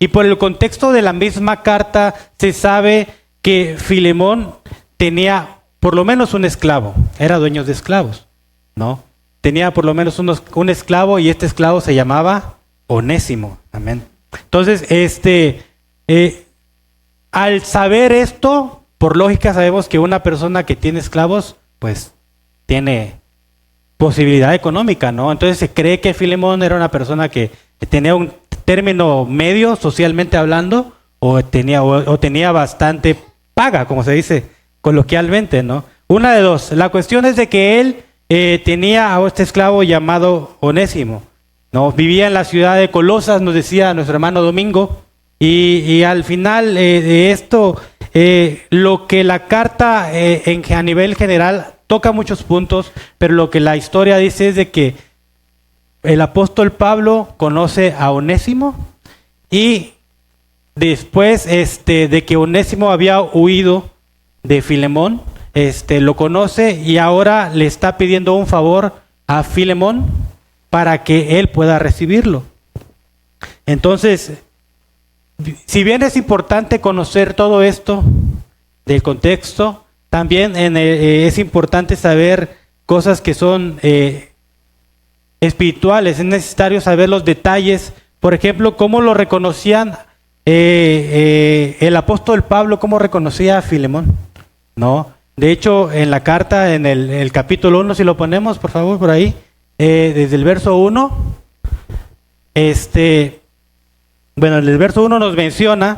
Y por el contexto de la misma carta se sabe que Filemón tenía por lo menos un esclavo, era dueño de esclavos, ¿no? Tenía por lo menos un esclavo y este esclavo se llamaba Onésimo, amén. Entonces, al saber esto, por lógica sabemos que una persona que tiene esclavos, pues tiene posibilidad económica, ¿no? Entonces se cree que Filemón era una persona que tenía un término medio, socialmente hablando, o tenía bastante paga, como se dice coloquialmente, ¿no? Una de dos. La cuestión es de que él tenía a este esclavo llamado Onésimo, ¿no? Vivía en la ciudad de Colosas, nos decía nuestro hermano Domingo, y al final de esto, lo que la carta a nivel general toca muchos puntos, pero lo que la historia dice es de que el apóstol Pablo conoce a Onésimo y después de que Onésimo había huido de Filemón, lo conoce y ahora le está pidiendo un favor a Filemón para que él pueda recibirlo. Entonces, si bien es importante conocer todo esto del contexto, también es importante saber cosas que son espirituales. Es necesario saber los detalles. Por ejemplo, cómo lo reconocían el apóstol Pablo, cómo reconocía a Filemón, ¿no? De hecho, en la carta, en el capítulo 1, si lo ponemos, por favor, por ahí, desde el verso 1, bueno, en el verso 1 nos menciona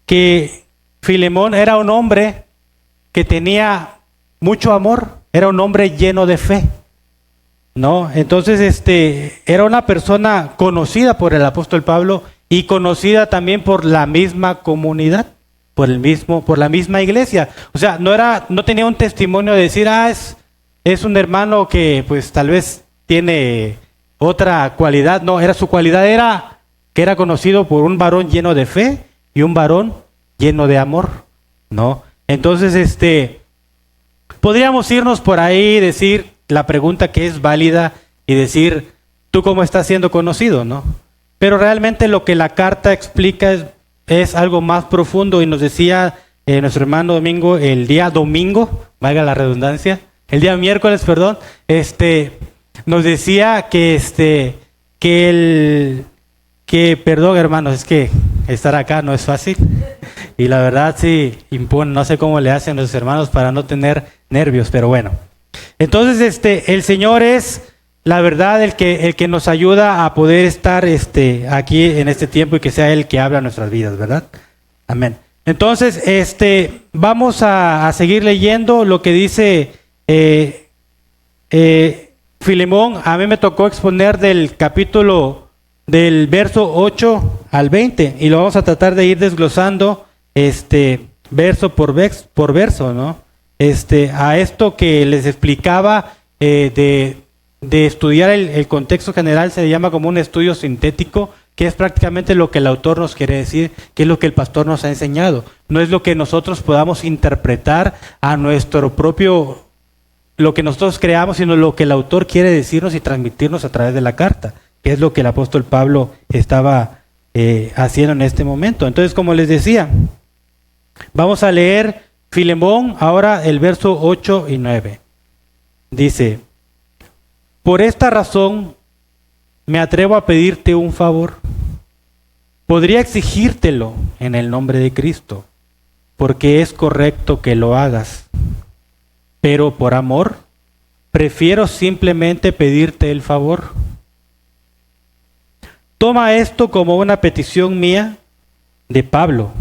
que Filemón era un hombre que tenía mucho amor, era un hombre lleno de fe, ¿no? Entonces, era una persona conocida por el apóstol Pablo y conocida también por la misma comunidad, por la misma iglesia. O sea, no tenía un testimonio de decir, es un hermano que pues tal vez tiene otra cualidad. No, su cualidad era que era conocido por un varón lleno de fe y un varón lleno de amor, ¿no? Entonces, podríamos irnos por ahí, decir la pregunta que es válida y decir, ¿tú cómo estás siendo conocido, no? Pero realmente lo que la carta explica es algo más profundo y nos decía nuestro hermano Domingo, el día domingo, valga la redundancia, el día miércoles, perdón, nos decía perdón hermanos, es que estar acá no es fácil. Y la verdad sí impone, no sé cómo le hacen los hermanos para no tener nervios, pero bueno. Entonces el Señor es la verdad el que nos ayuda a poder estar aquí en este tiempo y que sea Él que habla nuestras vidas, ¿verdad? Amén. Entonces vamos a seguir leyendo lo que dice Filemón. A mí me tocó exponer del verso 8 al 20 y lo vamos a tratar de ir desglosando verso por verso, ¿no? A esto que les explicaba de estudiar el contexto general se le llama como un estudio sintético, que es prácticamente lo que el autor nos quiere decir, que es lo que el pastor nos ha enseñado. No es lo que nosotros podamos interpretar a nuestro propio, lo que nosotros creamos, sino lo que el autor quiere decirnos y transmitirnos a través de la carta, que es lo que el apóstol Pablo estaba haciendo en este momento. Entonces, como les decía, vamos a leer Filemón, ahora el verso 8 y 9. Dice: por esta razón me atrevo a pedirte un favor. Podría exigírtelo en el nombre de Cristo, porque es correcto que lo hagas. Pero por amor, prefiero simplemente pedirte el favor. Toma esto como una petición mía de Pablo,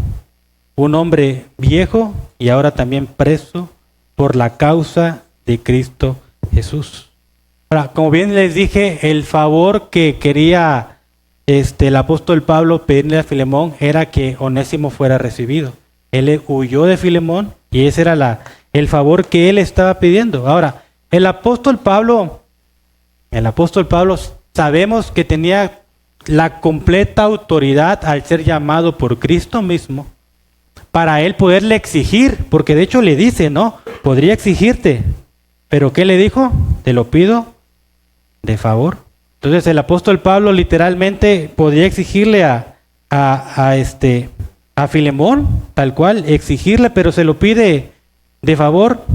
un hombre viejo y ahora también preso por la causa de Cristo Jesús. Ahora, como bien les dije, el favor que quería el apóstol Pablo pedirle a Filemón era que Onésimo fuera recibido. Él huyó de Filemón y ese era el favor que él estaba pidiendo. Ahora, el apóstol Pablo sabemos que tenía la completa autoridad al ser llamado por Cristo mismo para él poderle exigir, porque de hecho le dice, ¿no? Podría exigirte, pero ¿qué le dijo? Te lo pido de favor. Entonces el apóstol Pablo literalmente podría exigirle a a Filemón, tal cual, exigirle, pero se lo pide de favor.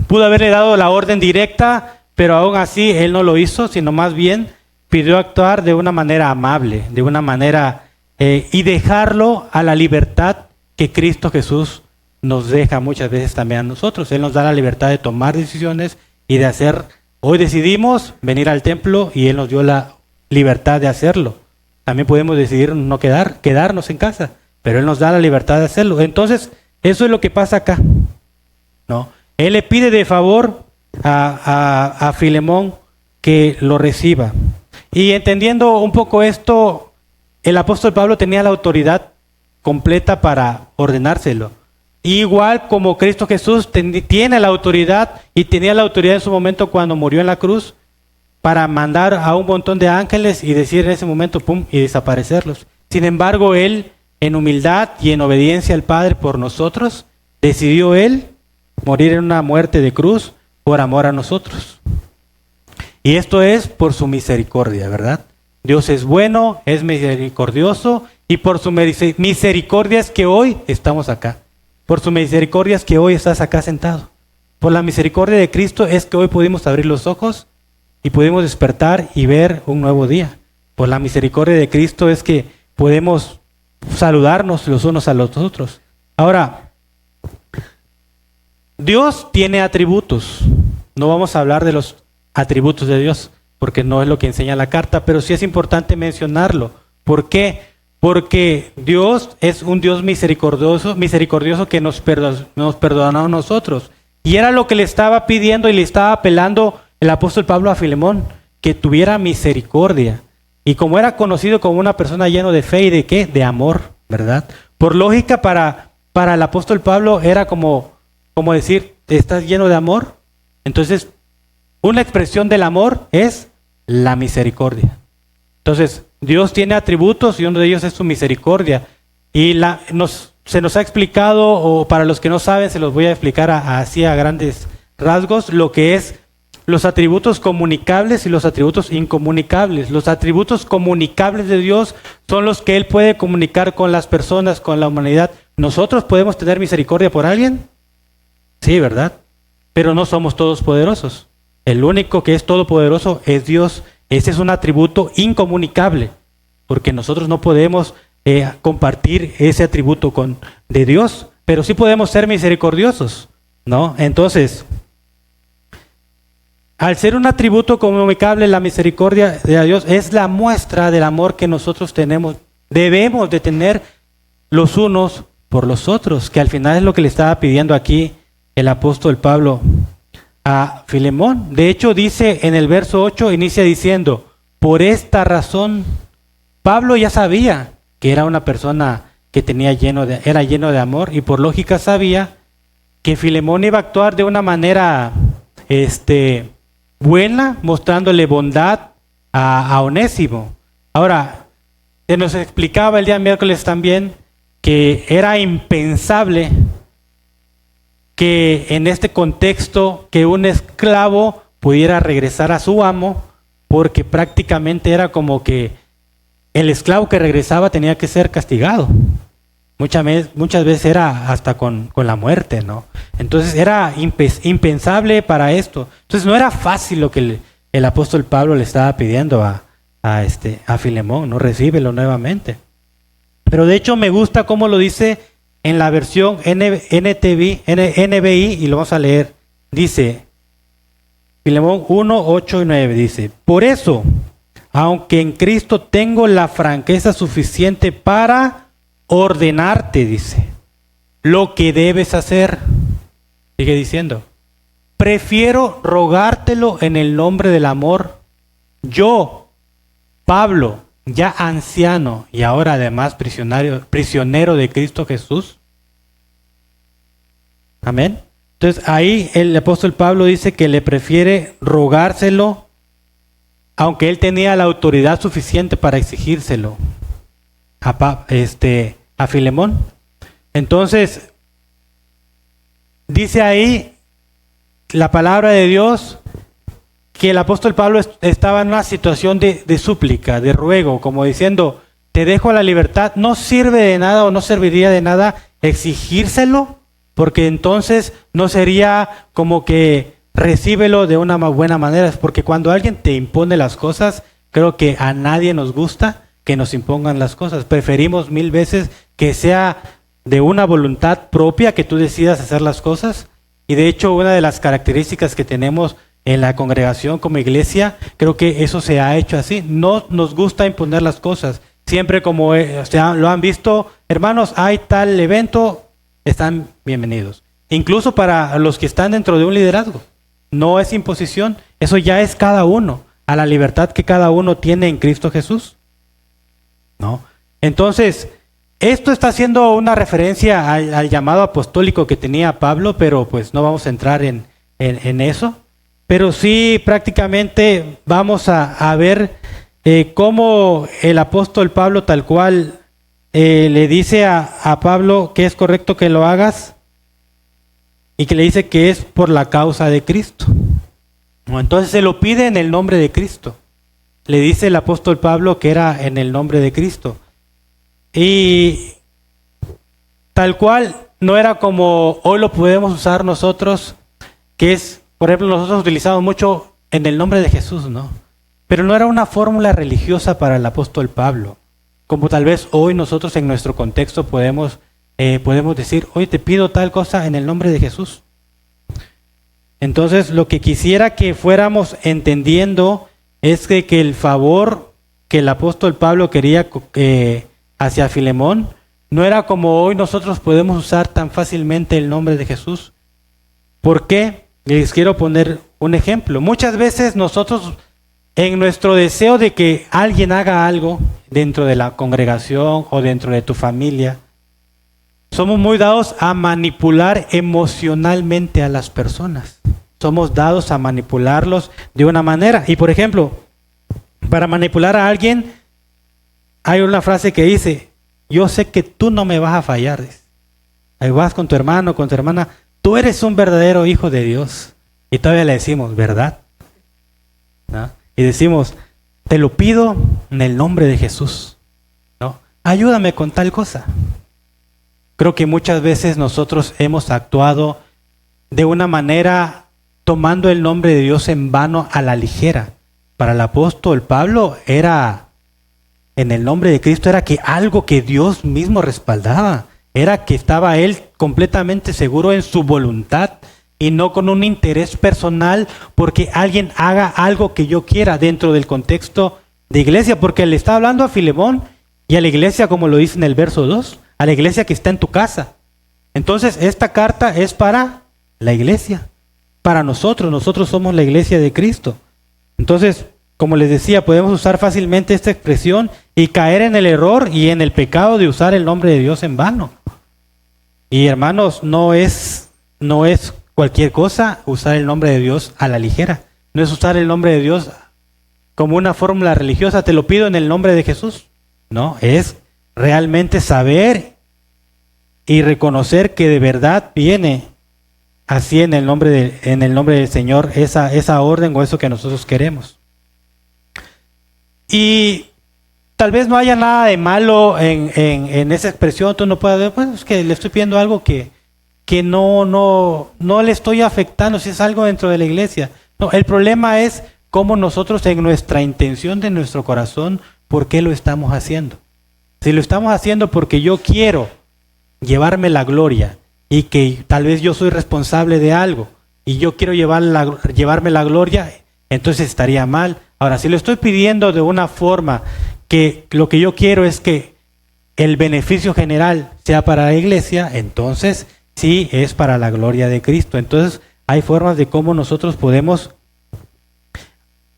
Pudo haberle dado la orden directa, pero aún así él no lo hizo, sino más bien pidió actuar de una manera amable, de una manera y dejarlo a la libertad que Cristo Jesús nos deja muchas veces también a nosotros. Él nos da la libertad de tomar decisiones y de hacer. Hoy decidimos venir al templo y Él nos dio la libertad de hacerlo. También podemos decidir no quedarnos en casa, pero Él nos da la libertad de hacerlo. Entonces, eso es lo que pasa acá, ¿no? Él le pide de favor a Filemón que lo reciba. Y entendiendo un poco esto, el apóstol Pablo tenía la autoridad completa para ordenárselo. Igual como Cristo Jesús tiene la autoridad y tenía la autoridad en su momento cuando murió en la cruz para mandar a un montón de ángeles y decir en ese momento pum y desaparecerlos. Sin embargo, Él en humildad y en obediencia al Padre por nosotros, decidió Él morir en una muerte de cruz por amor a nosotros. Y esto es por su misericordia, ¿verdad? Dios es bueno, es misericordioso y por su misericordia es que hoy estamos acá. Por su misericordia es que hoy estás acá sentado. Por la misericordia de Cristo es que hoy pudimos abrir los ojos y pudimos despertar y ver un nuevo día. Por la misericordia de Cristo es que podemos saludarnos los unos a los otros. Ahora, Dios tiene atributos. No vamos a hablar de los atributos de Dios, porque no es lo que enseña la carta, pero sí es importante mencionarlo. ¿Por qué? Porque Dios es un Dios misericordioso que nos perdonó a nosotros. Y era lo que le estaba pidiendo y le estaba apelando el apóstol Pablo a Filemón, que tuviera misericordia. Y como era conocido como una persona llena de fe y de ¿qué? De amor, ¿verdad? Por lógica, para el apóstol Pablo era como decir, ¿estás lleno de amor? Entonces, una expresión del amor es la misericordia. Entonces, Dios tiene atributos y uno de ellos es su misericordia. Y se nos ha explicado, o para los que no saben, se los voy a explicar así a grandes rasgos, lo que es los atributos comunicables y los atributos incomunicables. Los atributos comunicables de Dios son los que Él puede comunicar con las personas, con la humanidad. ¿Nosotros podemos tener misericordia por alguien? Sí, ¿verdad? Pero no somos todos poderosos. El único que es todopoderoso es Dios. Ese es un atributo incomunicable, porque nosotros no podemos compartir ese atributo de Dios, pero sí podemos ser misericordiosos, ¿no? Entonces, al ser un atributo comunicable, la misericordia de Dios es la muestra del amor que nosotros debemos de tener los unos por los otros, que al final es lo que le estaba pidiendo aquí el apóstol Pablo a Filemón. De hecho, dice en el verso 8, inicia diciendo, por esta razón, Pablo ya sabía que era una persona que era lleno de amor, y por lógica sabía que Filemón iba a actuar de una manera buena, mostrándole bondad a Onésimo. Ahora, se nos explicaba el día miércoles también que era impensable que en este contexto que un esclavo pudiera regresar a su amo, porque prácticamente era como que el esclavo que regresaba tenía que ser castigado. Muchas veces era hasta con la muerte, ¿no? Entonces era impensable para esto. Entonces no era fácil lo que el apóstol Pablo le estaba pidiendo a Filemón, no recíbelo nuevamente. Pero de hecho me gusta cómo lo dice en la versión NBI, y lo vamos a leer. Dice, Filemón 1, 8 y 9, dice, por eso, aunque en Cristo tengo la franqueza suficiente para ordenarte, dice, lo que debes hacer. Sigue diciendo, prefiero rogártelo en el nombre del amor. Yo, Pablo, ya anciano y ahora además prisionero de Cristo Jesús. Amén. Entonces ahí el apóstol Pablo dice que le prefiere rogárselo, aunque él tenía la autoridad suficiente para exigírselo a Filemón. Entonces dice ahí la palabra de Dios que el apóstol Pablo estaba en una situación de súplica, de ruego, como diciendo, te dejo a la libertad, no sirve de nada o no serviría de nada exigírselo, porque entonces no sería como que recíbelo de una buena manera, porque cuando alguien te impone las cosas, creo que a nadie nos gusta que nos impongan las cosas. Preferimos 1000 veces que sea de una voluntad propia, que tú decidas hacer las cosas. Y de hecho, una de las características que tenemos en la congregación como iglesia, creo que eso se ha hecho así. No nos gusta imponer las cosas. Siempre como lo han visto, hermanos, hay tal evento, están bienvenidos. Incluso para los que están dentro de un liderazgo. No es imposición, eso ya es cada uno, a la libertad que cada uno tiene en Cristo Jesús. ¿No? Entonces, esto está haciendo una referencia al llamado apostólico que tenía Pablo, pero pues no vamos a entrar en eso. Pero sí, prácticamente vamos a ver cómo el apóstol Pablo tal cual le dice a Pablo que es correcto que lo hagas y que le dice que es por la causa de Cristo. Entonces se lo pide en el nombre de Cristo. Le dice el apóstol Pablo que era en el nombre de Cristo. Y tal cual no era como hoy lo podemos usar nosotros, que es, por ejemplo, nosotros utilizamos mucho en el nombre de Jesús, ¿no? Pero no era una fórmula religiosa para el apóstol Pablo, como tal vez hoy nosotros en nuestro contexto podemos decir, hoy te pido tal cosa en el nombre de Jesús. Entonces, lo que quisiera que fuéramos entendiendo es que el favor que el apóstol Pablo quería hacia Filemón no era como hoy nosotros podemos usar tan fácilmente el nombre de Jesús. ¿Por qué? Les quiero poner un ejemplo. Muchas veces nosotros, en nuestro deseo de que alguien haga algo dentro de la congregación o dentro de tu familia, somos muy dados a manipular emocionalmente a las personas. Somos dados a manipularlos de una manera. Y por ejemplo, para manipular a alguien, hay una frase que dice, yo sé que tú no me vas a fallar. Ahí vas con tu hermano, con tu hermana, tú eres un verdadero hijo de Dios. Y todavía le decimos, ¿verdad? ¿No? Y decimos, te lo pido en el nombre de Jesús. ¿No? Ayúdame con tal cosa. Creo que muchas veces nosotros hemos actuado de una manera tomando el nombre de Dios en vano a la ligera. Para el apóstol Pablo era, en el nombre de Cristo, era que algo que Dios mismo respaldaba. Era que estaba él completamente seguro en su voluntad y no con un interés personal porque alguien haga algo que yo quiera dentro del contexto de iglesia. Porque le está hablando a Filemón y a la iglesia, como lo dice en el verso 2, a la iglesia que está en tu casa. Entonces, esta carta es para la iglesia, para nosotros somos la iglesia de Cristo. Entonces, como les decía, podemos usar fácilmente esta expresión y caer en el error y en el pecado de usar el nombre de Dios en vano. Y hermanos, no es cualquier cosa usar el nombre de Dios a la ligera. No es usar el nombre de Dios como una fórmula religiosa, te lo pido en el nombre de Jesús. No, es realmente saber y reconocer que de verdad viene así en el nombre del Señor esa orden o eso que nosotros queremos. Y tal vez no haya nada de malo en esa expresión. Tú no puedes ver, pues es que le estoy pidiendo algo que no le estoy afectando, si es algo dentro de la iglesia. No, el problema es cómo nosotros en nuestra intención de nuestro corazón, ¿por qué lo estamos haciendo? Si lo estamos haciendo porque yo quiero llevarme la gloria y que tal vez yo soy responsable de algo y yo quiero llevarme la gloria, entonces estaría mal. Ahora, si lo estoy pidiendo de una forma que lo que yo quiero es que el beneficio general sea para la iglesia, entonces sí es para la gloria de Cristo. Entonces hay formas de cómo nosotros podemos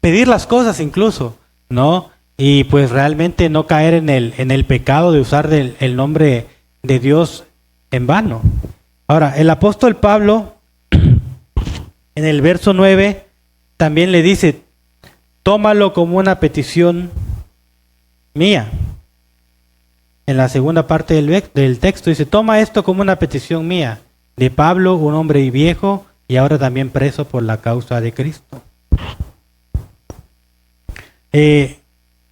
pedir las cosas incluso, ¿no? Y pues realmente no caer en el pecado de usar el nombre de Dios en vano. Ahora, el apóstol Pablo, en el verso 9, también le dice, tómalo como una petición mía. En la segunda parte del texto dice, toma esto como una petición mía, de Pablo, un hombre viejo y ahora también preso por la causa de Cristo.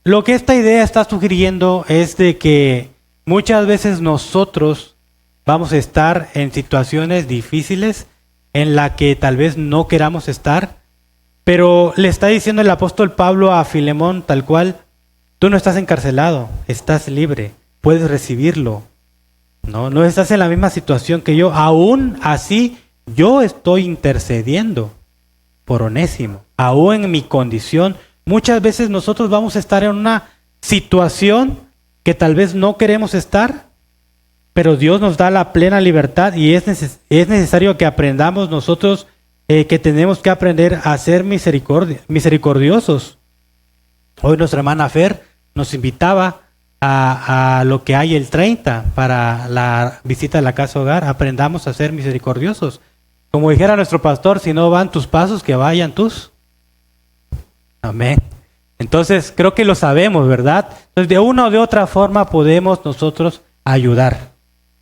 Lo que esta idea está sugiriendo es de que muchas veces nosotros vamos a estar en situaciones difíciles en la que tal vez no queramos estar, pero le está diciendo el apóstol Pablo a Filemón tal cual: tú no estás encarcelado, estás libre, puedes recibirlo. No estás en la misma situación que yo. Aún así, yo estoy intercediendo por Onésimo. Aún en mi condición, muchas veces nosotros vamos a estar en una situación que tal vez no queremos estar, pero Dios nos da la plena libertad y es necesario que aprendamos nosotros que tenemos que aprender a ser misericordiosos. Hoy nuestra hermana Fer nos invitaba a lo que hay el 30 para la visita a la casa hogar. Aprendamos a ser misericordiosos. Como dijera nuestro pastor, si no van tus pasos, que vayan tus. Amén. Entonces creo que lo sabemos, ¿verdad? Entonces de una o de otra forma podemos nosotros ayudar.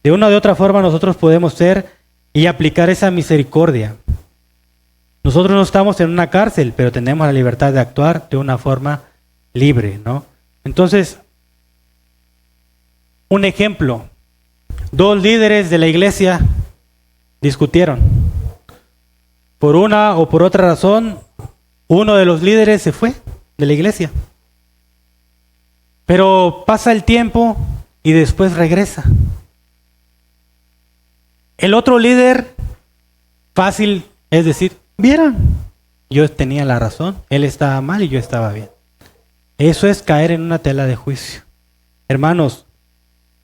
De una o de otra forma nosotros podemos ser y aplicar esa misericordia. Nosotros no estamos en una cárcel, pero tenemos la libertad de actuar de una forma libre, ¿no? Entonces, un ejemplo: 2 líderes de la iglesia discutieron. Por una o por otra razón, uno de los líderes se fue de la iglesia. Pero pasa el tiempo y después regresa. El otro líder, fácil es decir: vieran, yo tenía la razón, él estaba mal y yo estaba bien. Eso es caer en una tela de juicio. Hermanos,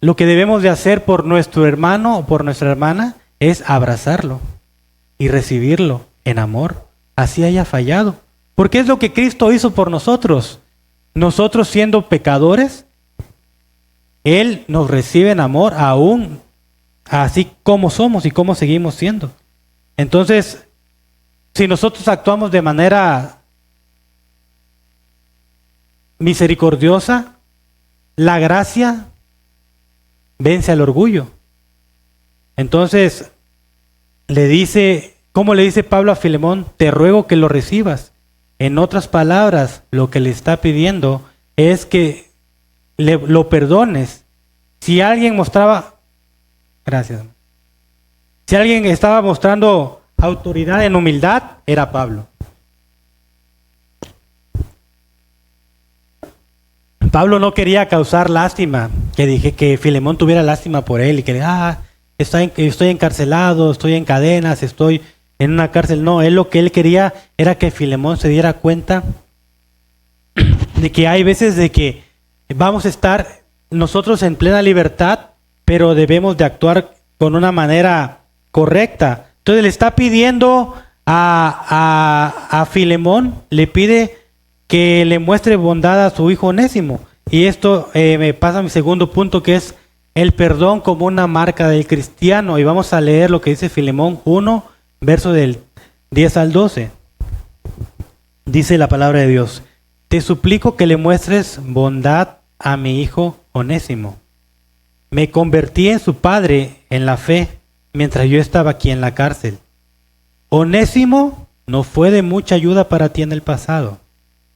lo que debemos de hacer por nuestro hermano o por nuestra hermana es abrazarlo y recibirlo en amor, así haya fallado. Porque es lo que Cristo hizo por nosotros. Nosotros siendo pecadores, Él nos recibe en amor aún así como somos y como seguimos siendo. Entonces, si nosotros actuamos de manera misericordiosa, la gracia vence al orgullo. Entonces, ¿cómo le dice Pablo a Filemón? Te ruego que lo recibas. En otras palabras, lo que le está pidiendo es que lo perdones. Si alguien Si alguien estaba mostrando autoridad en humildad, era Pablo. Pablo no quería causar lástima, que Filemón tuviera lástima por él y que estoy encarcelado, estoy en cadenas, estoy en una cárcel. No, lo que él quería era que Filemón se diera cuenta de que hay veces de que vamos a estar nosotros en plena libertad, pero debemos de actuar con una manera correcta. Entonces le está pidiendo a Filemón, le pide que le muestre bondad a su hijo Onésimo. Y esto me pasa a mi segundo punto, que es el perdón como una marca del cristiano. Y vamos a leer lo que dice Filemón 1, verso del 10 al 12. Dice la palabra de Dios: te suplico que le muestres bondad a mi hijo Onésimo. Me convertí en su padre en la fe mientras yo estaba aquí en la cárcel. Onésimo no fue de mucha ayuda para ti en el pasado,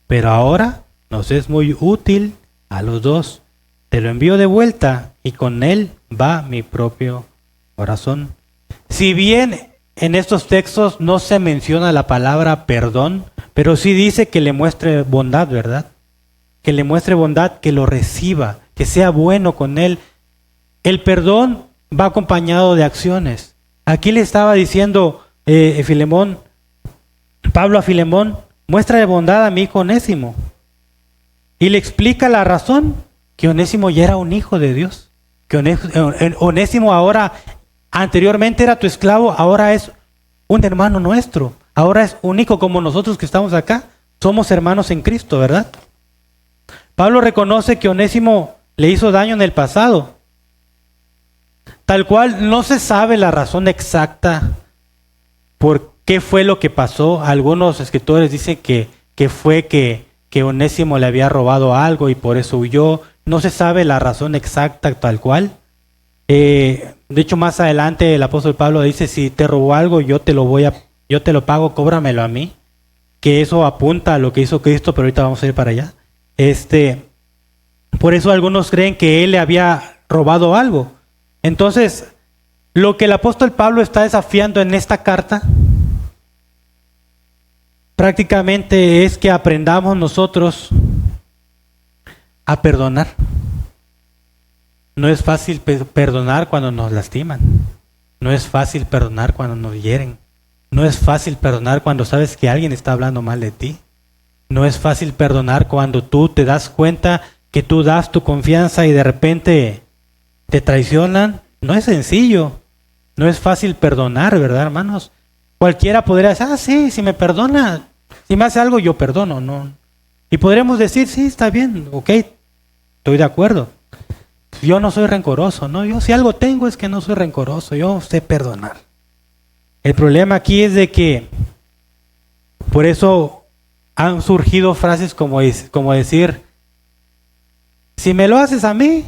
pero ahora nos es muy útil a los dos. Te lo envío de vuelta y con él va mi propio corazón. Si bien en estos textos no se menciona la palabra perdón, pero sí dice que le muestre bondad, ¿verdad? Que le muestre bondad, que lo reciba, que sea bueno con él. El perdón va acompañado de acciones. Aquí le estaba diciendo Pablo a Filemón: muestra de bondad a mi hijo Onésimo. Y le explica la razón, que Onésimo ya era un hijo de Dios. Que Onésimo ahora, anteriormente era tu esclavo, ahora es un hermano nuestro. Ahora es un hijo como nosotros que estamos acá. Somos hermanos en Cristo, ¿verdad? Pablo reconoce que Onésimo le hizo daño en el pasado. Tal cual no se sabe la razón exacta por qué fue lo que pasó. Algunos escritores dicen que fue que Onésimo le había robado algo y por eso huyó. No se sabe la razón exacta tal cual. De hecho, más adelante el apóstol Pablo dice: si te robó algo, yo te lo pago, cóbramelo a mí. Que eso apunta a lo que hizo Cristo, pero ahorita vamos a ir para allá. Por eso algunos creen que él le había robado algo. Entonces, lo que el apóstol Pablo está desafiando en esta carta prácticamente es que aprendamos nosotros a perdonar. No es fácil perdonar cuando nos lastiman. No es fácil perdonar cuando nos hieren. No es fácil perdonar cuando sabes que alguien está hablando mal de ti. No es fácil perdonar cuando tú te das cuenta que tú das tu confianza y de repente te traicionan. No es sencillo. No es fácil perdonar, ¿verdad, hermanos? Cualquiera podría decir, sí, si me perdona, si me hace algo yo perdono, ¿no? Y podremos decir, sí, está bien, ok, estoy de acuerdo. Yo no soy rencoroso, ¿no? Yo si algo tengo es que no soy rencoroso, yo sé perdonar. El problema aquí es de que por eso han surgido frases como decir, si me lo haces a mí,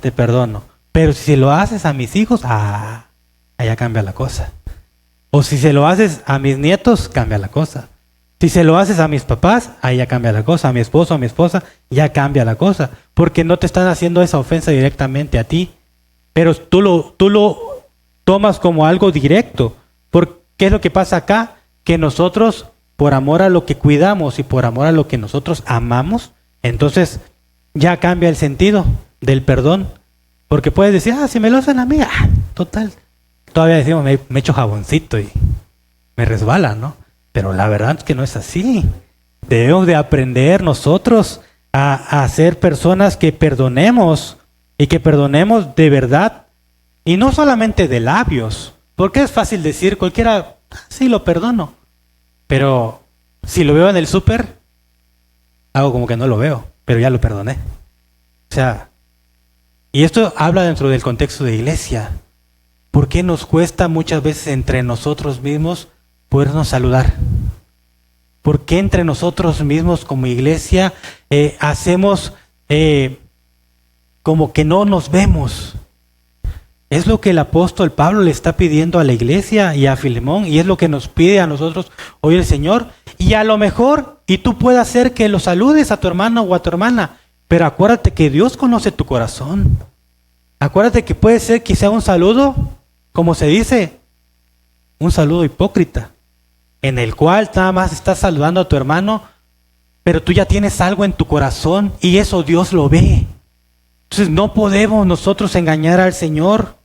te perdono. Pero si lo haces a mis hijos, allá cambia la cosa. O si se lo haces a mis nietos, cambia la cosa. Si se lo haces a mis papás, ahí ya cambia la cosa. A mi esposo, a mi esposa, ya cambia la cosa. Porque no te están haciendo esa ofensa directamente a ti. Pero tú lo tomas como algo directo. ¿Por qué es lo que pasa acá? Que nosotros, por amor a lo que cuidamos y por amor a lo que nosotros amamos, entonces ya cambia el sentido del perdón. Porque puedes decir, si me lo hacen a mí, total. Todavía decimos, me echo jaboncito y me resbala, ¿no? Pero la verdad es que no es así. Debemos de aprender nosotros a ser personas que perdonemos y que perdonemos de verdad. Y no solamente de labios. Porque es fácil decir, cualquiera, sí lo perdono. Pero si lo veo en el súper, hago como que no lo veo, pero ya lo perdoné. O sea, y esto habla dentro del contexto de iglesia. ¿Por qué nos cuesta muchas veces entre nosotros mismos podernos saludar? ¿Por qué entre nosotros mismos como iglesia hacemos como que no nos vemos? Es lo que el apóstol Pablo le está pidiendo a la iglesia y a Filemón, y es lo que nos pide a nosotros hoy el Señor. Y a lo mejor, y tú puedes hacer que lo saludes a tu hermano o a tu hermana, pero acuérdate que Dios conoce tu corazón. Acuérdate que puede ser que sea un saludo, como se dice, un saludo hipócrita, en el cual nada más estás saludando a tu hermano, pero tú ya tienes algo en tu corazón y eso Dios lo ve. Entonces no podemos nosotros engañar al Señor.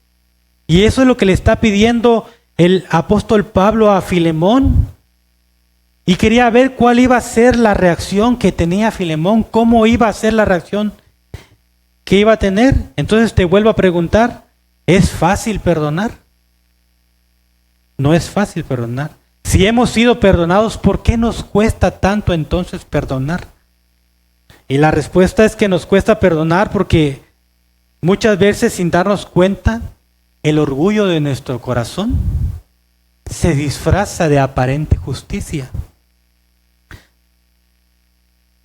Y eso es lo que le está pidiendo el apóstol Pablo a Filemón. Y quería ver cuál iba a ser la reacción que tenía Filemón, cómo iba a ser la reacción que iba a tener. Entonces te vuelvo a preguntar, ¿es fácil perdonar? No es fácil perdonar. Si hemos sido perdonados, ¿por qué nos cuesta tanto entonces perdonar? Y la respuesta es que nos cuesta perdonar porque muchas veces sin darnos cuenta, el orgullo de nuestro corazón se disfraza de aparente justicia.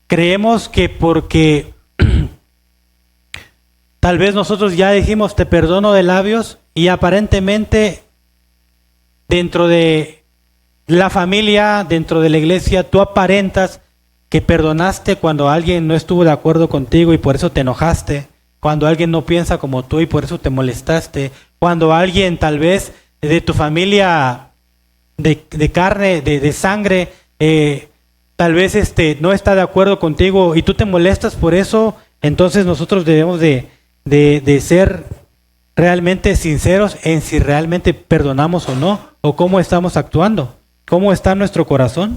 Creemos que porque tal vez nosotros ya dijimos te perdono de labios y aparentemente dentro de la familia, dentro de la iglesia, tú aparentas que perdonaste cuando alguien no estuvo de acuerdo contigo y por eso te enojaste, cuando alguien no piensa como tú y por eso te molestaste, cuando alguien tal vez de tu familia de carne, de sangre, tal vez no está de acuerdo contigo y tú te molestas por eso, entonces nosotros debemos de ser realmente sinceros en si realmente perdonamos o no, o cómo estamos actuando, cómo está nuestro corazón.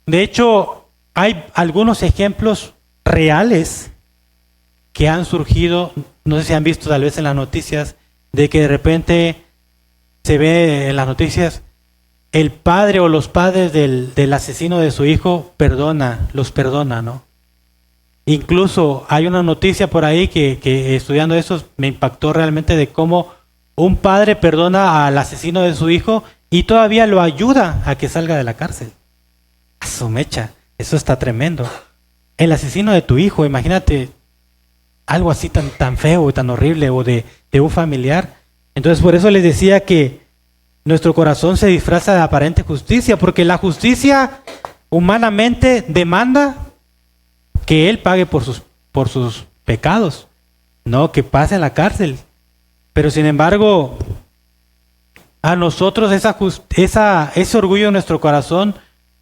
De hecho, hay algunos ejemplos reales que han surgido, no sé si han visto tal vez en las noticias, de que de repente se ve en las noticias el padre o los padres del asesino de su hijo los perdona, ¿no? Incluso hay una noticia por ahí que estudiando eso me impactó realmente de cómo un padre perdona al asesino de su hijo y todavía lo ayuda a que salga de la cárcel. A su mecha, eso está tremendo. El asesino de tu hijo, imagínate algo así tan feo, tan horrible, o de un familiar. Entonces por eso les decía que nuestro corazón se disfraza de aparente justicia, porque la justicia humanamente demanda que él pague por sus pecados, no que pase en la cárcel. Pero sin embargo, a nosotros ese orgullo en nuestro corazón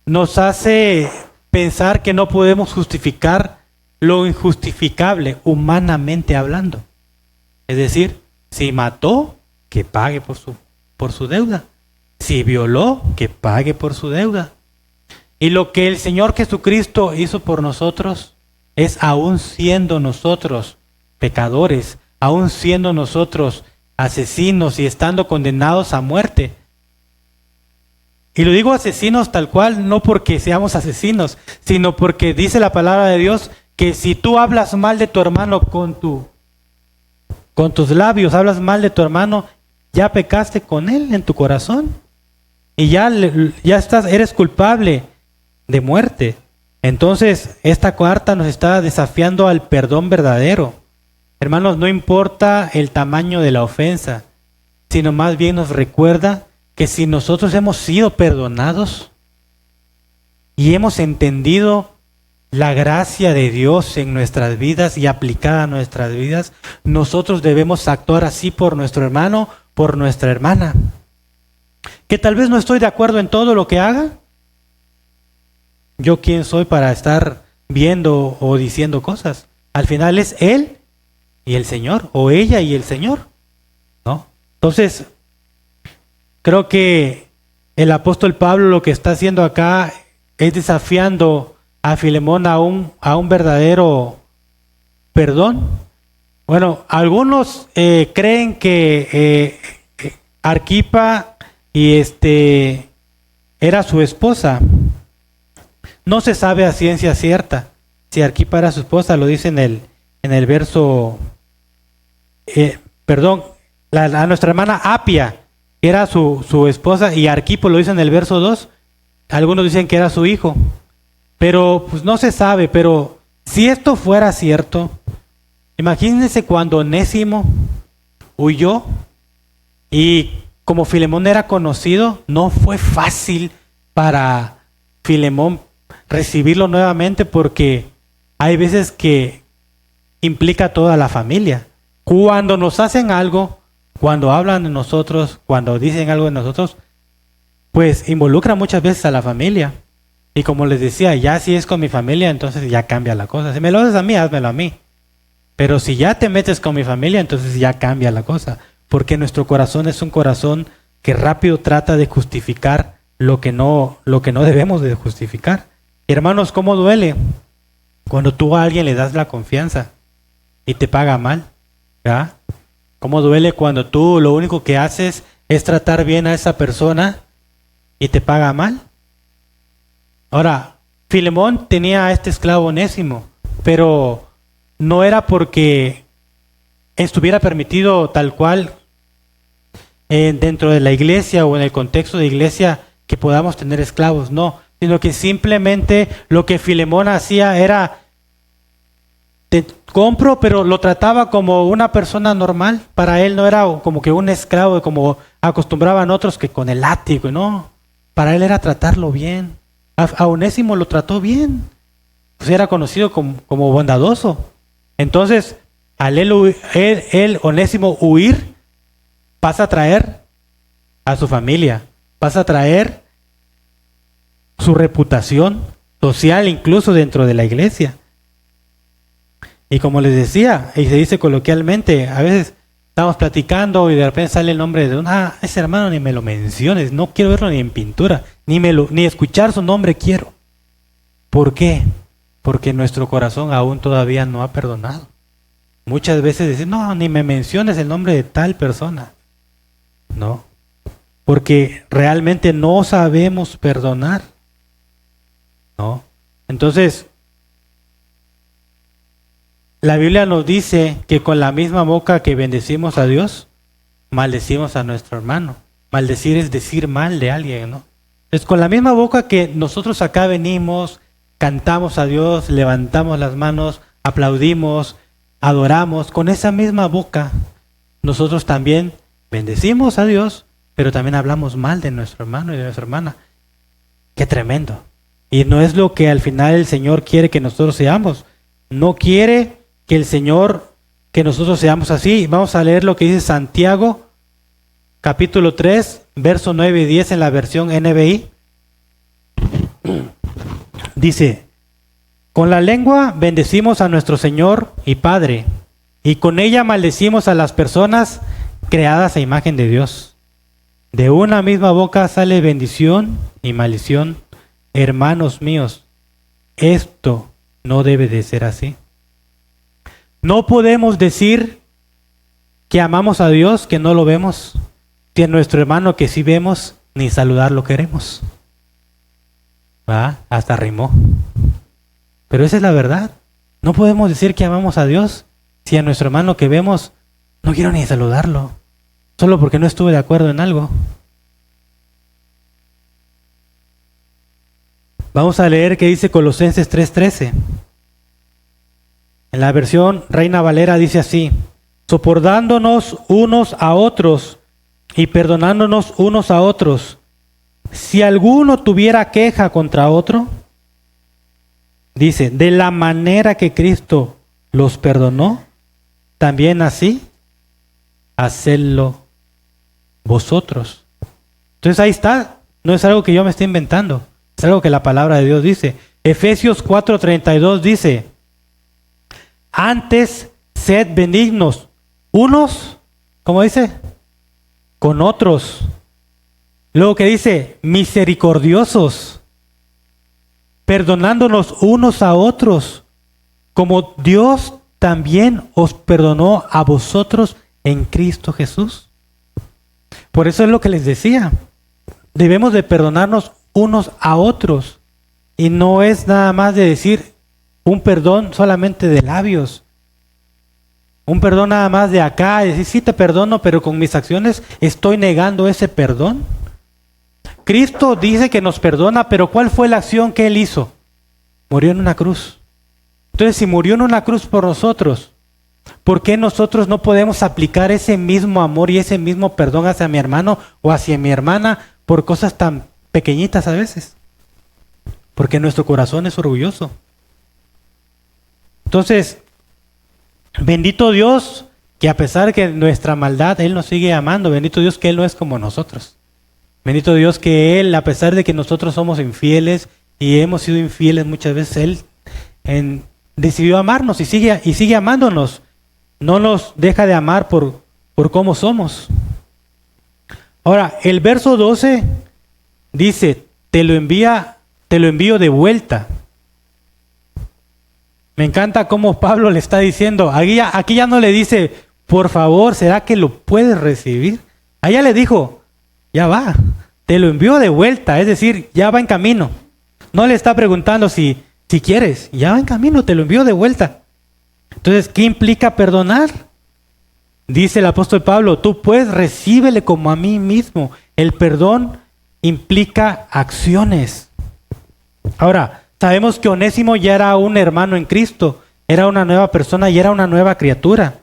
nos hace pensar que no podemos justificar lo injustificable, humanamente hablando. Es decir, si mató, que pague por su deuda. Si violó, que pague por su deuda. Y lo que el Señor Jesucristo hizo por nosotros es, aún siendo nosotros pecadores, aún siendo nosotros asesinos y estando condenados a muerte. Y lo digo asesinos tal cual, no porque seamos asesinos, sino porque dice la palabra de Dios que si tú hablas mal de tu hermano con tus labios, hablas mal de tu hermano, ya pecaste con él en tu corazón. Y ya eres culpable de muerte. Entonces, esta carta nos está desafiando al perdón verdadero. Hermanos, no importa el tamaño de la ofensa, sino más bien nos recuerda que si nosotros hemos sido perdonados y hemos entendido la gracia de Dios en nuestras vidas y aplicada a nuestras vidas, nosotros debemos actuar así por nuestro hermano, por nuestra hermana. Que tal vez no estoy de acuerdo en todo lo que haga. ¿Yo quién soy para estar viendo o diciendo cosas? Al final es él y el Señor, o ella y el Señor, ¿no? Entonces, creo que el apóstol Pablo lo que está haciendo acá es desafiando a Filemón a un verdadero perdón. Bueno, algunos creen que Arquipa y era su esposa. No se sabe a ciencia cierta si Arquipa era su esposa, lo dice en el verso, a nuestra hermana Apia era su esposa, y Arquipo lo dice en el verso 2. Algunos dicen que era su hijo, pero pues no se sabe. Pero si esto fuera cierto, imagínense cuando Onésimo huyó, y como Filemón era conocido, no fue fácil para Filemón recibirlo nuevamente, porque hay veces que implica toda la familia. Cuando nos hacen algo, cuando hablan de nosotros, cuando dicen algo de nosotros, pues involucra muchas veces a la familia. Y como les decía, ya si es con mi familia, entonces ya cambia la cosa. Si me lo haces a mí, házmelo a mí. Pero si ya te metes con mi familia, entonces ya cambia la cosa. Porque nuestro corazón es un corazón que rápido trata de justificar lo que no debemos de justificar. Hermanos, ¿cómo duele cuando tú a alguien le das la confianza y te paga mal? ¿Verdad? ¿Cómo duele cuando tú lo único que haces es tratar bien a esa persona y te paga mal? Ahora, Filemón tenía a este esclavo Onésimo, pero no era porque estuviera permitido tal cual dentro de la iglesia o en el contexto de iglesia que podamos tener esclavos, no, sino que simplemente lo que Filemón hacía era: te compro, pero lo trataba como una persona normal. Para él no era como que un esclavo, como acostumbraban otros que con el látigo, no. Para él era tratarlo bien. A Onésimo lo trató bien, pues era conocido como bondadoso. Entonces, al él Onésimo huir, pasa a traer a su familia, pasa a traer su reputación social incluso dentro de la iglesia. Y como les decía, y se dice coloquialmente, a veces estamos platicando y de repente sale el nombre de ese hermano, ni me lo menciones, no quiero verlo ni en pintura, ni escuchar su nombre quiero. ¿Por qué? Porque nuestro corazón aún todavía no ha perdonado. Muchas veces decimos: no, ni me menciones el nombre de tal persona. No, porque realmente no sabemos perdonar. No. Entonces, la Biblia nos dice que con la misma boca que bendecimos a Dios, maldecimos a nuestro hermano. Maldecir es decir mal de alguien, ¿no? Es con la misma boca que nosotros acá venimos, cantamos a Dios, levantamos las manos, aplaudimos, adoramos. Con esa misma boca nosotros también bendecimos a Dios, pero también hablamos mal de nuestro hermano y de nuestra hermana. ¡Qué tremendo! Y no es lo que al final el Señor quiere que nosotros seamos. No quiere que el Señor, que nosotros seamos así. Vamos a leer lo que dice Santiago, capítulo 3, verso 9 y 10 en la versión NBI. Dice: con la lengua bendecimos a nuestro Señor y Padre, y con ella maldecimos a las personas creadas a imagen de Dios. De una misma boca sale bendición y maldición. Hermanos míos, esto no debe de ser así. No podemos decir que amamos a Dios, que no lo vemos, si a nuestro hermano que sí vemos, ni saludarlo queremos. ¿Va? Hasta rimó. Pero esa es la verdad. No podemos decir que amamos a Dios si a nuestro hermano que vemos no quiero ni saludarlo, solo porque no estuve de acuerdo en algo. Vamos a leer que dice Colosenses 3:13. En la versión Reina Valera dice así: soportándonos unos a otros y perdonándonos unos a otros. Si alguno tuviera queja contra otro, dice, de la manera que Cristo los perdonó, también así, hacedlo vosotros. Entonces ahí está, no es algo que yo me esté inventando, es algo que la palabra de Dios dice. Efesios 4:32 dice: antes sed benignos, unos, ¿cómo dice? Con otros. Luego que dice, misericordiosos, perdonándonos unos a otros, como Dios también os perdonó a vosotros en Cristo Jesús. Por eso es lo que les decía, debemos de perdonarnos unos a otros, y no es nada más de decir un perdón solamente de labios, un perdón nada más de acá, y decir sí te perdono, pero con mis acciones estoy negando ese perdón. Cristo dice que nos perdona, pero ¿cuál fue la acción que Él hizo? Murió en una cruz. Entonces, si murió en una cruz por nosotros, ¿por qué nosotros no podemos aplicar ese mismo amor y ese mismo perdón hacia mi hermano o hacia mi hermana por cosas tan pequeñitas a veces? Porque nuestro corazón es orgulloso. Entonces, bendito Dios que a pesar de nuestra maldad, Él nos sigue amando. Bendito Dios que Él no es como nosotros. Bendito Dios que Él, a pesar de que nosotros somos infieles y hemos sido infieles muchas veces, Él decidió amarnos y sigue amándonos. No nos deja de amar por cómo somos. Ahora, el verso 12 dice, te lo envío de vuelta. Me encanta cómo Pablo le está diciendo, aquí ya no le dice, por favor, ¿será que lo puedes recibir? Allá le dijo, ya va, te lo envío de vuelta, es decir, ya va en camino. No le está preguntando si quieres, ya va en camino, te lo envío de vuelta. Entonces, ¿qué implica perdonar? Dice el apóstol Pablo, tú pues recíbele como a mí mismo. El perdón implica acciones. Ahora, sabemos que Onésimo ya era un hermano en Cristo, era una nueva persona y era una nueva criatura.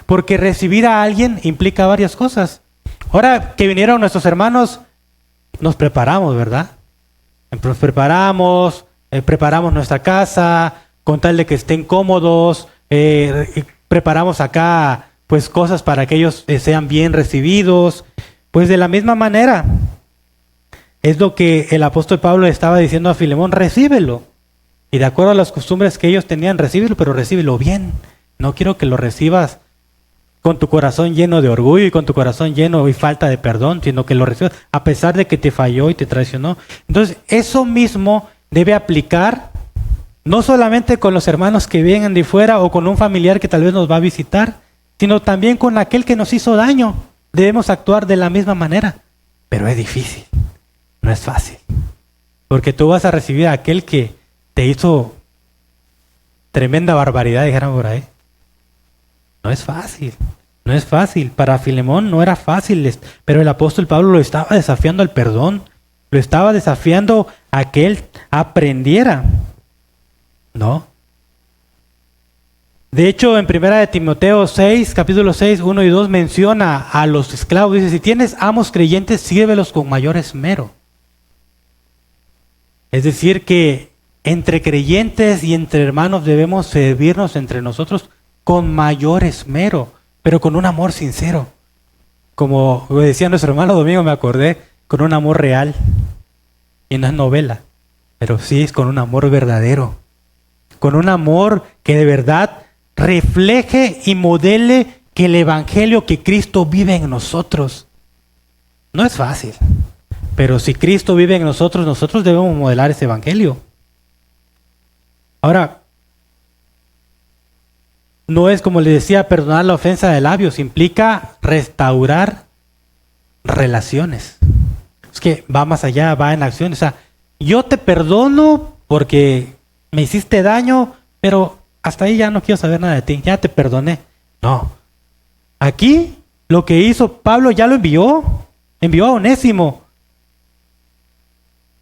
Porque recibir a alguien implica varias cosas. Ahora que vinieron nuestros hermanos, nos preparamos, ¿verdad? Nos preparamos nuestra casa, con tal de que estén cómodos, preparamos acá pues cosas para que ellos sean bien recibidos. Pues de la misma manera, es lo que el apóstol Pablo estaba diciendo a Filemón, recíbelo. Y de acuerdo a las costumbres que ellos tenían, recíbelo, pero recíbelo bien. No quiero que lo recibas con tu corazón lleno de orgullo y con tu corazón lleno y falta de perdón, sino que lo recibas a pesar de que te falló y te traicionó. Entonces, eso mismo debe aplicar no solamente con los hermanos que vienen de fuera o con un familiar que tal vez nos va a visitar, sino también con aquel que nos hizo daño. Debemos actuar de la misma manera, pero es difícil, no es fácil, porque tú vas a recibir a aquel que te hizo tremenda barbaridad, dijeron por ahí. No es fácil, no es fácil. Para Filemón no era fácil, pero el apóstol Pablo lo estaba desafiando al perdón, lo estaba desafiando a que él aprendiera, ¿no? De hecho, en 1 de Timoteo 6, capítulo 6, 1 y 2, menciona a los esclavos. Dice, si tienes amos creyentes, sírvelos con mayor esmero. Es decir, que entre creyentes y entre hermanos debemos servirnos entre nosotros con mayor esmero, pero con un amor sincero. Como decía nuestro hermano Domingo, me acordé, con un amor real. Y no es novela, pero sí es con un amor verdadero. Con un amor que de verdad refleje y modele que el evangelio que Cristo vive en nosotros. No es fácil, pero si Cristo vive en nosotros, nosotros debemos modelar ese evangelio. Ahora, no es como les decía, perdonar la ofensa de labios, implica restaurar relaciones. Es que va más allá, va en acción. O sea, yo te perdono porque me hiciste daño, pero hasta ahí ya no quiero saber nada de ti, ya te perdoné. No. Aquí lo que hizo Pablo ya lo envió a Onésimo.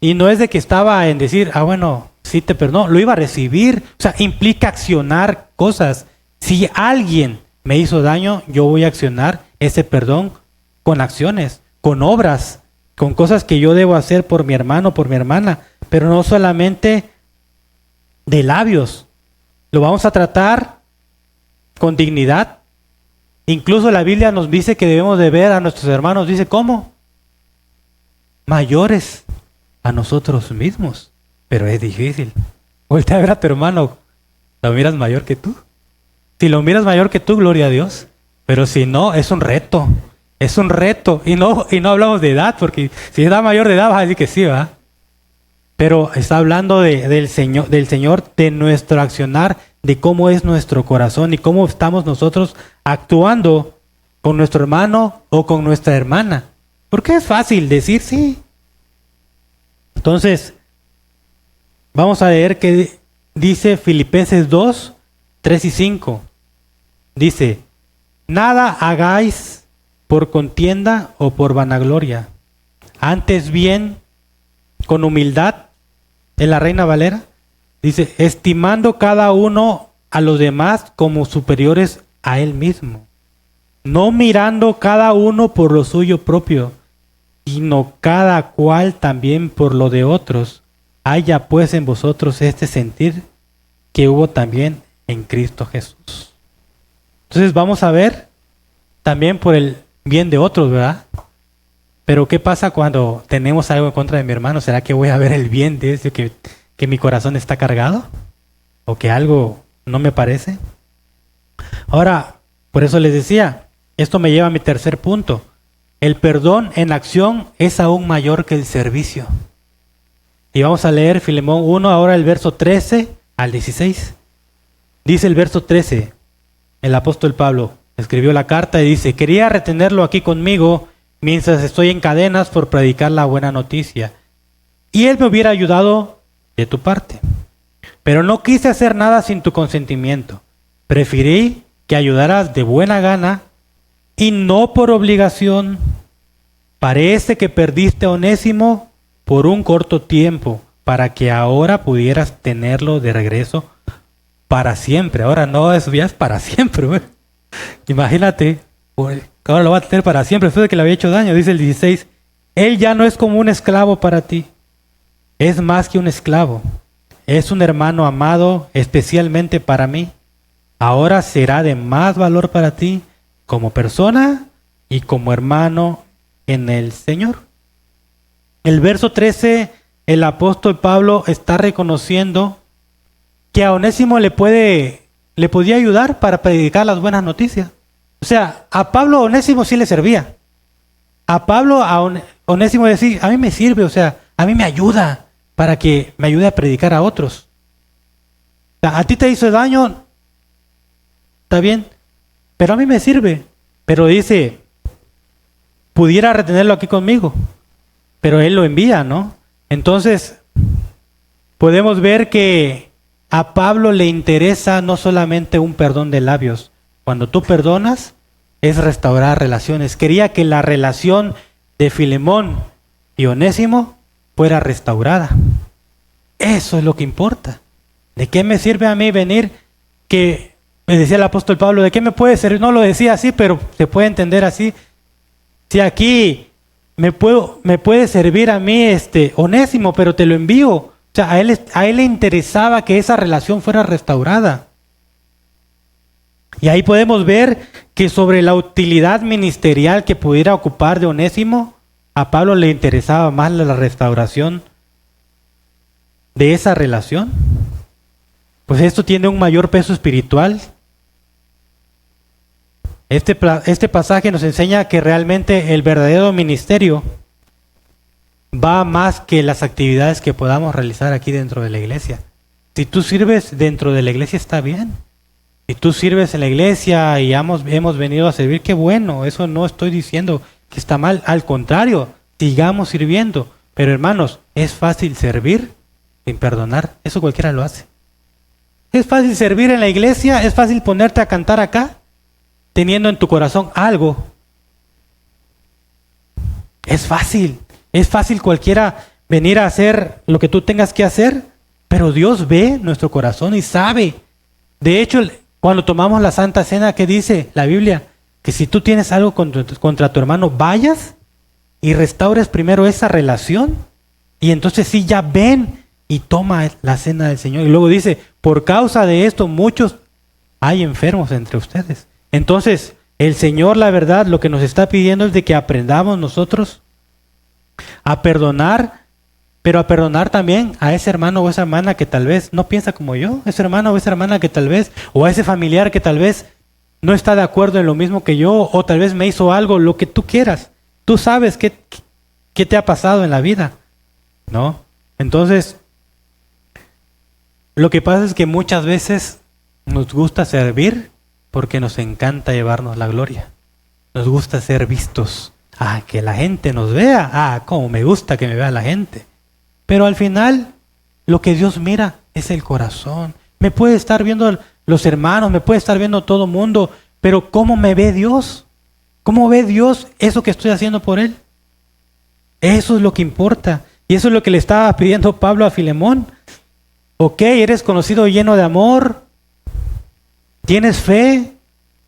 Y no es de que estaba en decir, bueno, sí te perdono, lo iba a recibir. O sea, implica accionar cosas. Si alguien me hizo daño, yo voy a accionar ese perdón con acciones, con obras, con cosas que yo debo hacer por mi hermano, por mi hermana, pero no solamente de labios. Lo vamos a tratar con dignidad. Incluso la Biblia nos dice que debemos de ver a nuestros hermanos, dice, ¿cómo? Mayores a nosotros mismos. Pero es difícil. Voltea a ver a tu hermano, ¿lo miras mayor que tú? Si lo miras mayor que tú, gloria a Dios. Pero si no, es un reto. Es un reto. Y no hablamos de edad, porque si es mayor de edad vas a decir que sí, ¿va? Pero está hablando del Señor, de nuestro accionar, de cómo es nuestro corazón y cómo estamos nosotros actuando con nuestro hermano o con nuestra hermana. Porque es fácil decir sí. Entonces, vamos a leer que dice Filipenses 2, 3 y 5. Dice, nada hagáis por contienda o por vanagloria, antes bien con humildad, en la Reina Valera, dice, estimando cada uno a los demás como superiores a él mismo, no mirando cada uno por lo suyo propio, sino cada cual también por lo de otros. Haya pues en vosotros este sentir que hubo también en Cristo Jesús. Entonces vamos a ver también por el bien de otros, ¿verdad? Pero ¿qué pasa cuando tenemos algo en contra de mi hermano? ¿Será que voy a ver el bien de ese que mi corazón está cargado? ¿O que algo no me parece? Ahora, por eso les decía, esto me lleva a mi tercer punto. El perdón en acción es aún mayor que el servicio. Y vamos a leer Filemón 1, ahora el verso 13 al 16. Dice el verso 13, el apóstol Pablo escribió la carta y dice, quería retenerlo aquí conmigo mientras estoy en cadenas por predicar la buena noticia. Y él me hubiera ayudado de tu parte. Pero no quise hacer nada sin tu consentimiento. Preferí que ayudaras de buena gana y no por obligación. Parece que perdiste a Onésimo por un corto tiempo, para que ahora pudieras tenerlo de regreso para siempre. Ahora no, eso ya es para siempre, güey. Imagínate, ahora lo va a tener para siempre, después de que le había hecho daño. Dice el 16, él ya no es como un esclavo para ti, es más que un esclavo, es un hermano amado especialmente para mí. Ahora será de más valor para ti como persona y como hermano en el Señor. El verso 13, el apóstol Pablo está reconociendo que a Onésimo le podía ayudar para predicar las buenas noticias. O sea, a Pablo Onésimo sí le servía. A Pablo, Onésimo decía, a mí me sirve, o sea, a mí me ayuda para que me ayude a predicar a otros. O sea, a ti te hizo daño, está bien, pero a mí me sirve. Pero dice, pudiera retenerlo aquí conmigo, pero él lo envía, ¿no? Entonces, podemos ver que a Pablo le interesa no solamente un perdón de labios. Cuando tú perdonas, es restaurar relaciones. Quería que la relación de Filemón y Onésimo fuera restaurada. Eso es lo que importa. ¿De qué me sirve a mí venir? Que me decía el apóstol Pablo, ¿de qué me puede servir? No lo decía así, pero se puede entender así. Si aquí me puede servir a mí Onésimo, pero te lo envío sea, a él le interesaba que esa relación fuera restaurada. Y ahí podemos ver que sobre la utilidad ministerial que pudiera ocupar de Onésimo, a Pablo le interesaba más la restauración de esa relación. Pues esto tiene un mayor peso espiritual. Este pasaje nos enseña que realmente el verdadero ministerio va más que las actividades que podamos realizar aquí dentro de la iglesia. Si tú sirves dentro de la iglesia está bien. Si tú sirves en la iglesia y hemos venido a servir, qué bueno, eso no estoy diciendo que está mal, al contrario, sigamos sirviendo. Pero hermanos, es fácil servir sin perdonar, eso cualquiera lo hace. Es fácil servir en la iglesia, es fácil ponerte a cantar acá, teniendo en tu corazón algo. Es fácil cualquiera venir a hacer lo que tú tengas que hacer, pero Dios ve nuestro corazón y sabe. De hecho, cuando tomamos la Santa Cena, ¿qué dice la Biblia? Que si tú tienes algo contra tu hermano, vayas y restaures primero esa relación. Y entonces sí, ya ven y toma la cena del Señor. Y luego dice, por causa de esto, muchos hay enfermos entre ustedes. Entonces, el Señor, la verdad, lo que nos está pidiendo es de que aprendamos nosotros a perdonar, pero a perdonar también a ese hermano o esa hermana que tal vez no piensa como yo, ese hermano o esa hermana que tal vez, o a ese familiar que tal vez no está de acuerdo en lo mismo que yo, o tal vez me hizo algo, lo que tú quieras. Tú sabes qué te ha pasado en la vida, ¿no? Entonces, lo que pasa es que muchas veces nos gusta servir porque nos encanta llevarnos la gloria. Nos gusta ser vistos. Que la gente nos vea. Cómo me gusta que me vea la gente. Pero al final, lo que Dios mira es el corazón. Me puede estar viendo los hermanos, me puede estar viendo todo el mundo, pero ¿cómo me ve Dios? ¿Cómo ve Dios eso que estoy haciendo por Él? Eso es lo que importa. Y eso es lo que le estaba pidiendo Pablo a Filemón. Ok, eres conocido lleno de amor, tienes fe,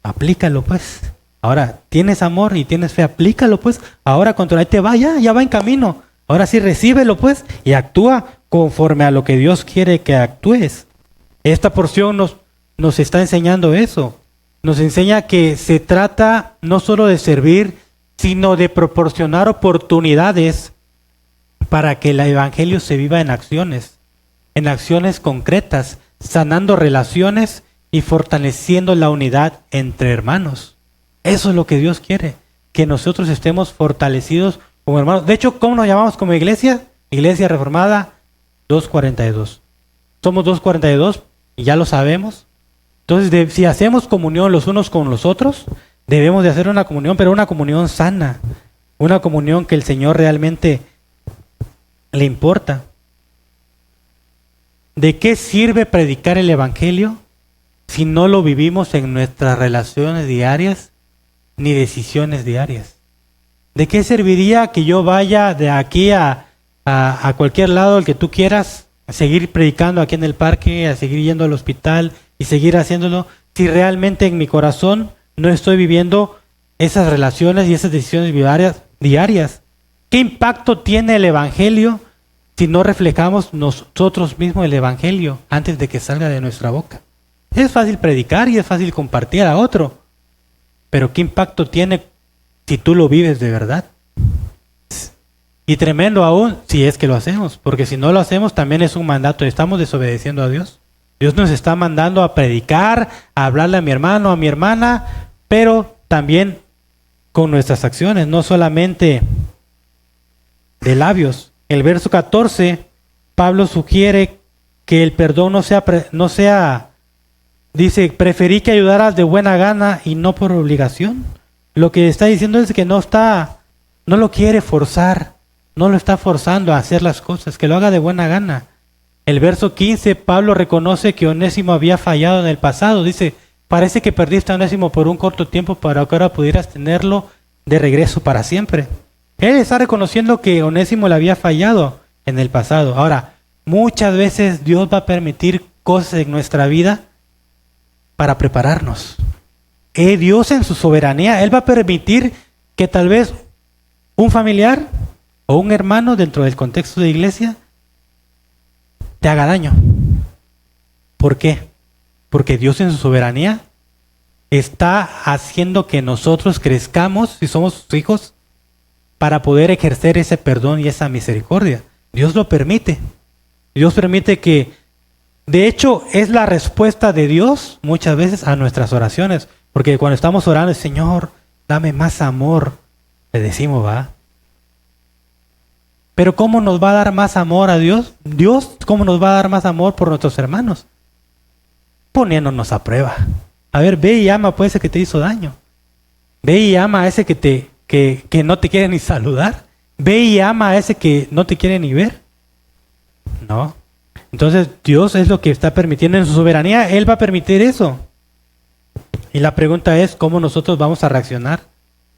aplícalo pues. Ahora, tienes amor y tienes fe, aplícalo pues. Ahora cuando ahí te va, ya va en camino. Ahora sí, recíbelo pues y actúa conforme a lo que Dios quiere que actúes. Esta porción nos está enseñando eso. Nos enseña que se trata no solo de servir, sino de proporcionar oportunidades para que el evangelio se viva en acciones concretas, sanando relaciones y fortaleciendo la unidad entre hermanos. Eso es lo que Dios quiere, que nosotros estemos fortalecidos como hermanos. De hecho, ¿cómo nos llamamos como iglesia? Iglesia Reformada 242. Somos 242 y ya lo sabemos. Entonces, si hacemos comunión los unos con los otros, debemos de hacer una comunión, pero una comunión sana, una comunión que el Señor realmente le importa. ¿De qué sirve predicar el evangelio si no lo vivimos en nuestras relaciones diarias ni decisiones diarias? ¿De qué serviría que yo vaya de aquí a cualquier lado, el que tú quieras, a seguir predicando aquí en el parque, a seguir yendo al hospital y seguir haciéndolo, si realmente en mi corazón no estoy viviendo esas relaciones y esas decisiones diarias? ¿Qué impacto tiene el evangelio si no reflejamos nosotros mismos el evangelio antes de que salga de nuestra boca? Es fácil predicar y es fácil compartir a otro, pero ¿qué impacto tiene si tú lo vives de verdad? Y tremendo aún si es que lo hacemos, porque si no lo hacemos también es un mandato, estamos desobedeciendo a Dios. Dios nos está mandando a predicar, a hablarle a mi hermano, a mi hermana, pero también con nuestras acciones, no solamente de labios. El verso 14, Pablo sugiere que el perdón no sea, dice, preferí que ayudaras de buena gana y no por obligación. Lo que está diciendo es que no lo quiere forzar, no lo está forzando a hacer las cosas, que lo haga de buena gana. El verso 15, Pablo reconoce que Onésimo había fallado en el pasado. Dice, parece que perdiste a Onésimo por un corto tiempo para que ahora pudieras tenerlo de regreso para siempre. Él está reconociendo que Onésimo le había fallado en el pasado. Ahora, muchas veces Dios va a permitir cosas en nuestra vida para prepararnos. Dios en su soberanía, Él va a permitir que tal vez un familiar o un hermano dentro del contexto de iglesia te haga daño. ¿Por qué? Porque Dios en su soberanía está haciendo que nosotros crezcamos, si somos sus hijos, para poder ejercer ese perdón y esa misericordia. Dios lo permite. Dios permite que, de hecho, es la respuesta de Dios muchas veces a nuestras oraciones. Porque cuando estamos orando, Señor, dame más amor, le decimos, ¿va? Pero ¿cómo nos va a dar más amor a Dios? Dios, ¿cómo nos va a dar más amor por nuestros hermanos? Poniéndonos a prueba. A ver, ve y ama pues ese que te hizo daño. Ve y ama a ese que no te quiere ni saludar. Ve y ama a ese que no te quiere ni ver. No. Entonces Dios es lo que está permitiendo en su soberanía. Él va a permitir eso. Y la pregunta es, ¿cómo nosotros vamos a reaccionar?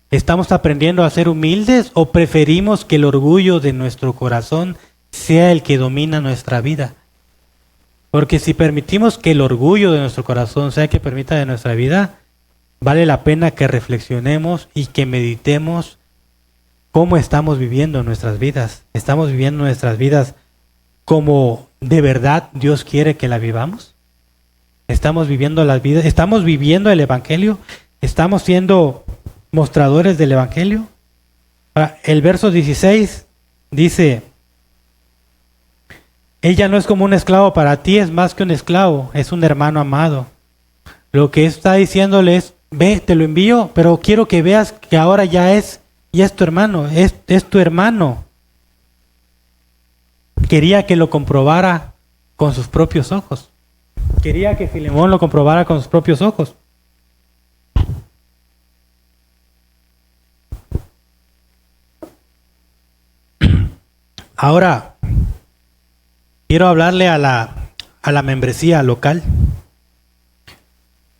¿Estamos aprendiendo a ser humildes o preferimos que el orgullo de nuestro corazón sea el que domina nuestra vida? Porque si permitimos que el orgullo de nuestro corazón sea el que permita de nuestra vida, vale la pena que reflexionemos y que meditemos cómo estamos viviendo nuestras vidas. ¿Estamos viviendo nuestras vidas como de verdad Dios quiere que la vivamos? ¿Estamos viviendo las vidas? ¿Estamos viviendo el Evangelio? ¿Estamos siendo mostradores del Evangelio? El verso 16 dice: ella no es como un esclavo para ti, es más que un esclavo, es un hermano amado. Lo que está diciéndole es: ve, te lo envío, pero quiero que veas que ahora ya es tu hermano, es tu hermano. Quería que lo comprobara con sus propios ojos. Quería que Filemón lo comprobara con sus propios ojos. Ahora, quiero hablarle a la membresía local.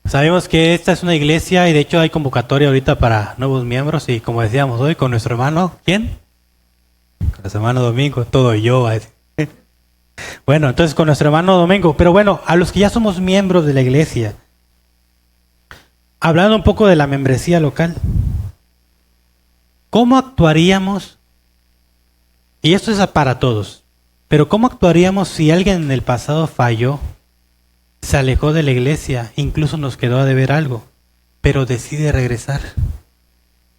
Sabemos que esta es una iglesia y de hecho hay convocatoria ahorita para nuevos miembros y como decíamos hoy con nuestro hermano, ¿quién? Con nuestro hermano Domingo, todo yo. Bueno, entonces con nuestro hermano Domingo, pero bueno, a los que ya somos miembros de la iglesia, hablando un poco de la membresía local, ¿cómo actuaríamos? Y esto es para todos, pero ¿cómo actuaríamos si alguien en el pasado falló, se alejó de la iglesia, incluso nos quedó a deber algo, pero decide regresar?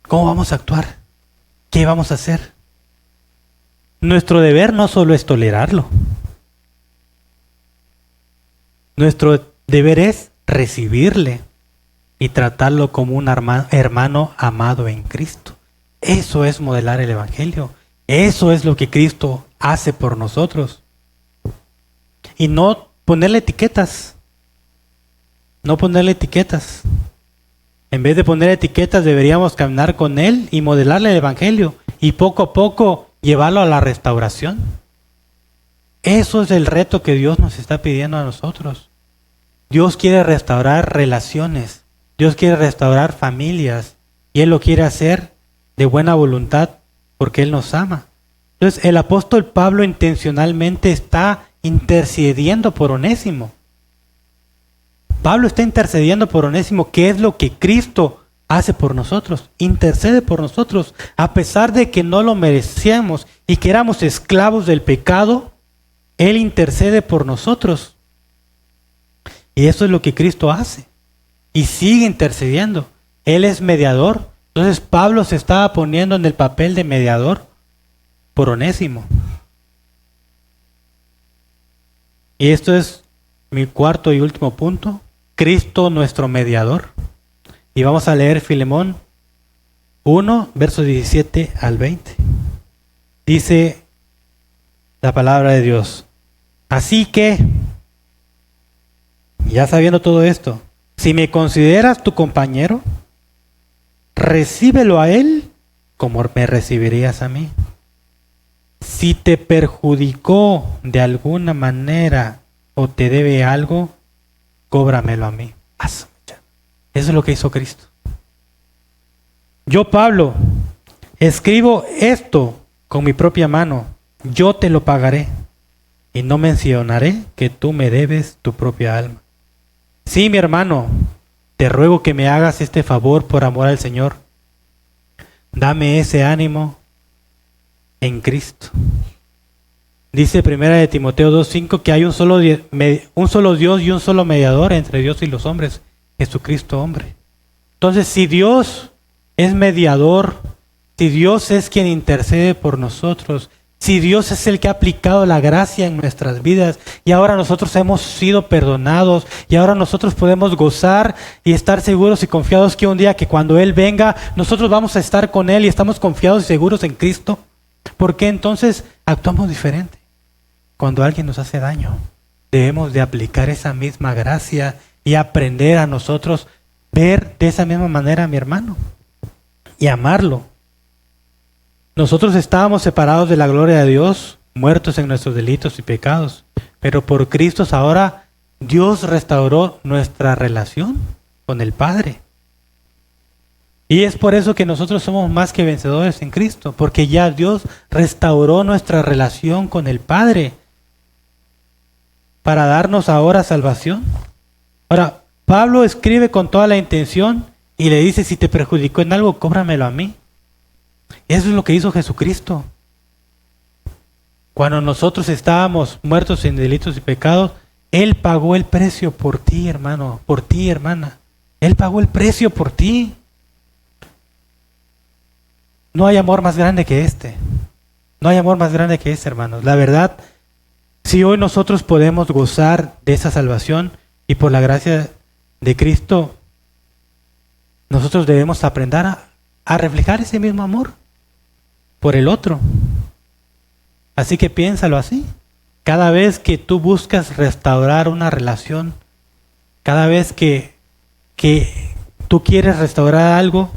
¿Cómo vamos a actuar? ¿Qué vamos a hacer? Nuestro deber no solo es tolerarlo. Nuestro deber es recibirle y tratarlo como un hermano amado en Cristo. Eso es modelar el Evangelio. Eso es lo que Cristo hace por nosotros. Y no ponerle etiquetas. No ponerle etiquetas. En vez de poner etiquetas, deberíamos caminar con Él y modelarle el Evangelio. Y poco a poco llevarlo a la restauración. Eso es el reto que Dios nos está pidiendo a nosotros. Dios quiere restaurar relaciones. Dios quiere restaurar familias. Y Él lo quiere hacer de buena voluntad porque Él nos ama. Entonces el apóstol Pablo intencionalmente está intercediendo por Onésimo. Pablo está intercediendo por Onésimo, que es lo que Cristo hace por nosotros. Intercede por nosotros. A pesar de que no lo merecíamos y que éramos esclavos del pecado, Él intercede por nosotros. Y eso es lo que Cristo hace. Y sigue intercediendo. Él es mediador. Entonces Pablo se estaba poniendo en el papel de mediador por Onésimo. Y esto es mi cuarto y último punto. Cristo nuestro mediador. Y vamos a leer Filemón 1, versos 17 al 20. Dice la palabra de Dios: así que, ya sabiendo todo esto, si me consideras tu compañero, recíbelo a él como me recibirías a mí. Si te perjudicó de alguna manera o te debe algo, cóbramelo a mí. Eso es lo que hizo Cristo. Yo, Pablo, escribo esto con mi propia mano. Yo te lo pagaré y no mencionaré que tú me debes tu propia alma. Sí, mi hermano, te ruego que me hagas este favor por amor al Señor. Dame ese ánimo en Cristo. Dice 1 Timoteo 2:5 que hay un solo Dios y un solo mediador entre Dios y los hombres, Jesucristo hombre. Entonces, si Dios es mediador, si Dios es quien intercede por nosotros, si Dios es el que ha aplicado la gracia en nuestras vidas y ahora nosotros hemos sido perdonados y ahora nosotros podemos gozar y estar seguros y confiados que un día que cuando Él venga, nosotros vamos a estar con Él y estamos confiados y seguros en Cristo, ¿por qué entonces actuamos diferente? Cuando alguien nos hace daño, debemos de aplicar esa misma gracia y aprender a nosotros ver de esa misma manera a mi hermano y amarlo. Nosotros estábamos separados de la gloria de Dios, muertos en nuestros delitos y pecados, pero por Cristo ahora Dios restauró nuestra relación con el Padre. Y es por eso que nosotros somos más que vencedores en Cristo, porque ya Dios restauró nuestra relación con el Padre para darnos ahora salvación. Ahora, Pablo escribe con toda la intención y le dice, si te perjudicó en algo, cóbramelo a mí. Eso es lo que hizo Jesucristo. Cuando nosotros estábamos muertos en delitos y pecados, Él pagó el precio por ti, hermano, por ti, hermana. Él pagó el precio por ti. No hay amor más grande que este. No hay amor más grande que este, hermanos. La verdad, si hoy nosotros podemos gozar de esa salvación y por la gracia de Cristo, nosotros debemos aprender a reflejar ese mismo amor por el otro. Así que piénsalo así. Cada vez que tú buscas restaurar una relación, cada vez que tú quieres restaurar algo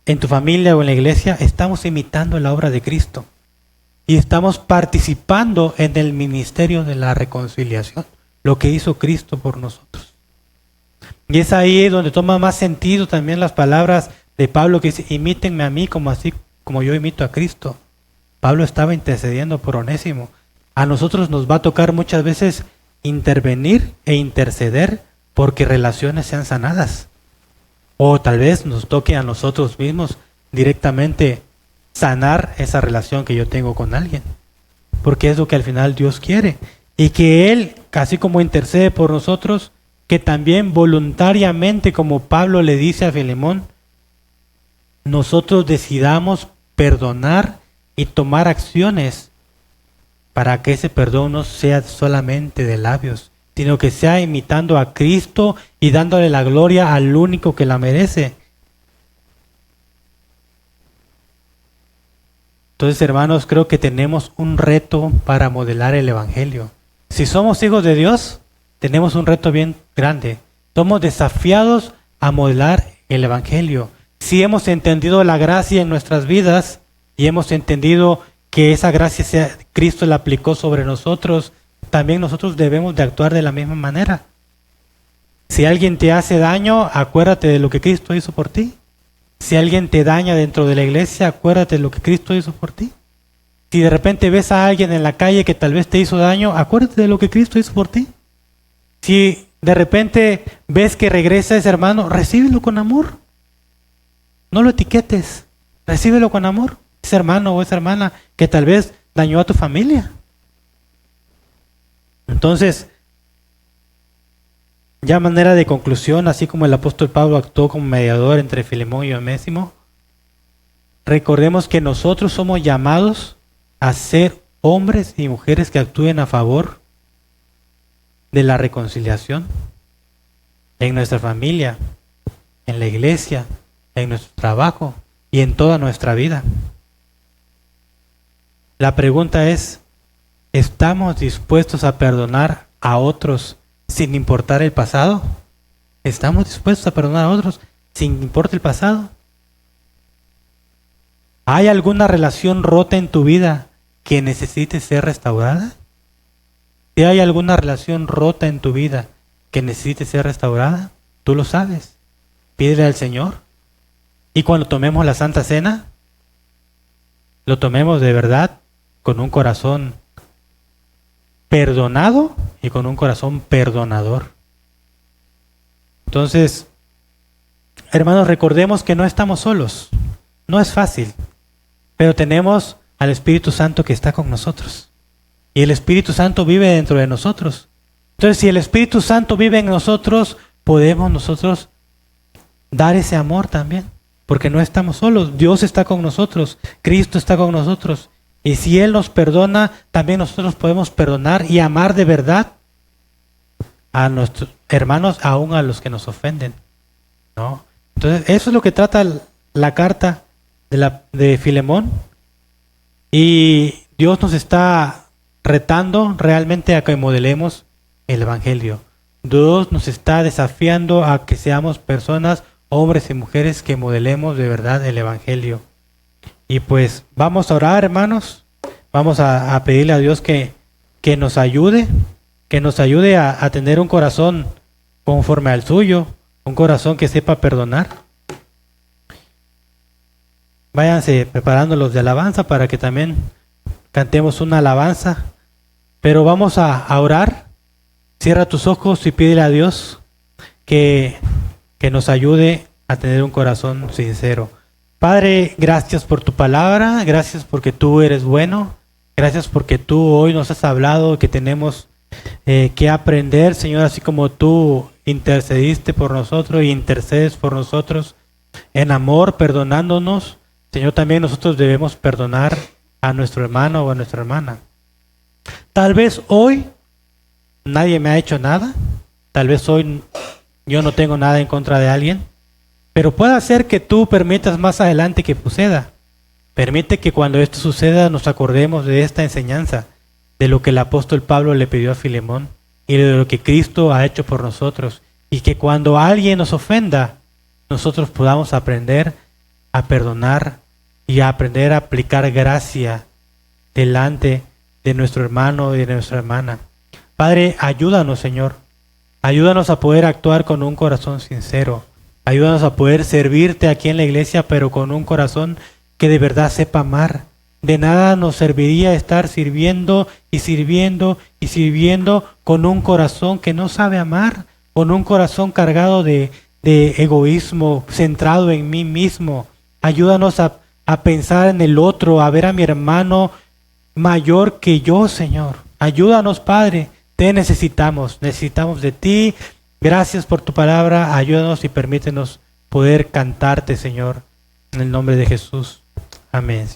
en tu familia o en la iglesia, estamos imitando la obra de Cristo y estamos participando en el ministerio de la reconciliación, lo que hizo Cristo por nosotros. Y es ahí donde toma más sentido también las palabras de Pablo que dice, imítenme a mí como yo imito a Cristo. Pablo estaba intercediendo por Onésimo. A nosotros nos va a tocar muchas veces intervenir e interceder porque relaciones sean sanadas. O tal vez nos toque a nosotros mismos directamente sanar esa relación que yo tengo con alguien. Porque es lo que al final Dios quiere. Y que Él, así como intercede por nosotros, que también voluntariamente, como Pablo le dice a Filemón, nosotros decidamos perdonar y tomar acciones para que ese perdón no sea solamente de labios, sino que sea imitando a Cristo y dándole la gloria al único que la merece. Entonces, hermanos, creo que tenemos un reto para modelar el Evangelio. Si somos hijos de Dios, tenemos un reto bien grande. Somos desafiados a modelar el Evangelio. Si hemos entendido la gracia en nuestras vidas y hemos entendido que esa gracia Cristo la aplicó sobre nosotros, también nosotros debemos de actuar de la misma manera. Si alguien te hace daño, acuérdate de lo que Cristo hizo por ti. Si alguien te daña dentro de la iglesia, acuérdate de lo que Cristo hizo por ti. Si de repente ves a alguien en la calle que tal vez te hizo daño, acuérdate de lo que Cristo hizo por ti. Si de repente ves que regresa ese hermano, recíbelo con amor. No lo etiquetes, recíbelo con amor. Ese hermano o esa hermana que tal vez dañó a tu familia. Entonces, ya a manera de conclusión, así como el apóstol Pablo actuó como mediador entre Filemón y Onésimo, recordemos que nosotros somos llamados a ser hombres y mujeres que actúen a favor de la reconciliación en nuestra familia, en la iglesia, en nuestro trabajo y en toda nuestra vida. La pregunta es, ¿estamos dispuestos a perdonar a otros sin importar el pasado? ¿Estamos dispuestos a perdonar a otros sin importar el pasado? ¿Hay alguna relación rota en tu vida que necesite ser restaurada? Si hay alguna relación rota en tu vida que necesite ser restaurada, tú lo sabes. Pídele al Señor. Y cuando tomemos la Santa Cena, lo tomemos de verdad con un corazón perdonado y con un corazón perdonador. Entonces, hermanos, recordemos que no estamos solos. No es fácil, pero tenemos al Espíritu Santo que está con nosotros. y el Espíritu Santo vive dentro de nosotros. Entonces, si el Espíritu Santo vive en nosotros, podemos nosotros dar ese amor también, porque no estamos solos. Dios está con nosotros, Cristo está con nosotros. Y si Él nos perdona, también nosotros podemos perdonar y amar de verdad a nuestros hermanos, aún a los que nos ofenden, ¿no? Entonces, eso es lo que trata la carta de Filemón. Y Dios nos está retando realmente a que modelemos el Evangelio. Dios nos está desafiando a que seamos personas, hombres y mujeres, que modelemos de verdad el Evangelio. Y pues vamos a orar, hermanos. Vamos a pedirle a Dios que nos ayude, a tener un corazón conforme al suyo, un corazón que sepa perdonar. Váyanse preparando los de alabanza para que también cantemos una alabanza. Pero vamos a orar. Cierra tus ojos y pídele a Dios que nos ayude a tener un corazón sincero. Padre, gracias por tu palabra, gracias porque tú eres bueno, gracias porque tú hoy nos has hablado que tenemos que aprender, Señor, así como tú intercediste por nosotros y intercedes por nosotros en amor, perdonándonos. Señor, también nosotros debemos perdonar a nuestro hermano o a nuestra hermana. Tal vez hoy nadie me ha hecho nada, tal vez hoy yo no tengo nada en contra de alguien, pero puede ser que tú permitas más adelante que suceda. Permite que cuando esto suceda nos acordemos de esta enseñanza, de lo que el apóstol Pablo le pidió a Filemón y de lo que Cristo ha hecho por nosotros, y que cuando alguien nos ofenda, nosotros podamos aprender a perdonar y a aprender a aplicar gracia delante de nuestro hermano y de nuestra hermana. Padre, ayúdanos, Señor. Ayúdanos a poder actuar con un corazón sincero. Ayúdanos a poder servirte aquí en la iglesia, pero con un corazón que de verdad sepa amar. De nada nos serviría estar sirviendo y sirviendo y sirviendo con un corazón que no sabe amar, con un corazón cargado de egoísmo, centrado en mí mismo. Ayúdanos a pensar en el otro, a ver a mi hermano mayor que yo, Señor. Ayúdanos, Padre. Te necesitamos de ti. Gracias por tu palabra. Ayúdanos y permítenos poder cantarte, Señor, en el nombre de Jesús. Amén.